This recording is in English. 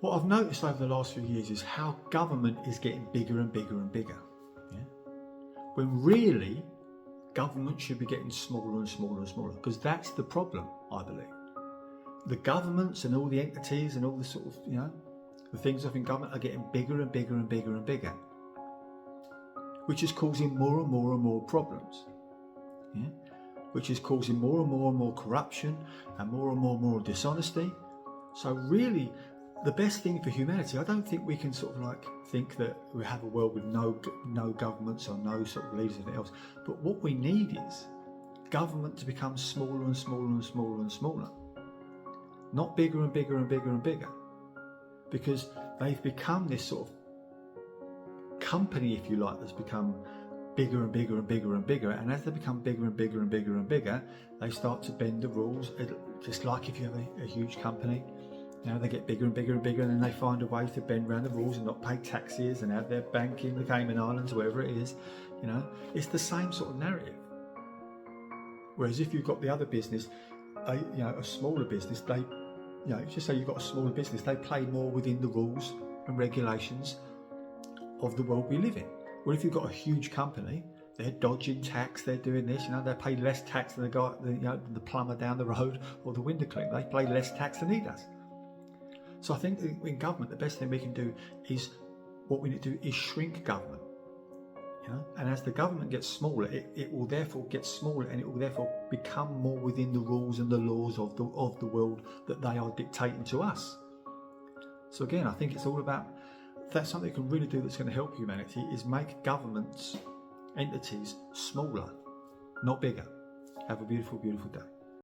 What I've noticed over the last few years is how government is getting bigger and bigger and bigger. Yeah? When really, government should be getting smaller and smaller and smaller, because that's the problem, I believe. The governments and all the entities and all the sort of, the things within government are getting bigger and bigger and bigger and bigger, which is causing more and more and more problems. Yeah? Which is causing more and more corruption and more dishonesty. So really, the best thing for humanity, I don't think we can sort of like think that we have a world with no governments or no sort of leaders or anything else. But what we need is government to become smaller and smaller and smaller and smaller. Not bigger and bigger and bigger and bigger. Because they've become this sort of company, if you like, that's become bigger and bigger and bigger and bigger. And as they become bigger and bigger and bigger and bigger, they start to bend the rules. Just like if you have a huge company, they get bigger and bigger and bigger, and then they find a way to bend around the rules and not pay taxes and have their bank in the Cayman Islands, wherever it is. It's the same sort of narrative. Whereas if you've got the other business, a smaller business, just say you've got a smaller business, they play more within the rules and regulations of the world we live in. Or if you've got a huge company, they're dodging tax, they're doing this, they pay less tax than the guy, the plumber down the road or the window cleaner. They pay less tax than he does. So I think in government, the best thing we can do is, what we need to do is shrink government. And as the government gets smaller, it will therefore get smaller, and it will therefore become more within the rules and the laws of the world that they are dictating to us. So again, I think it's all about, that's something you can really do that's going to help humanity, is make governments, entities smaller, not bigger. Have a beautiful, beautiful day.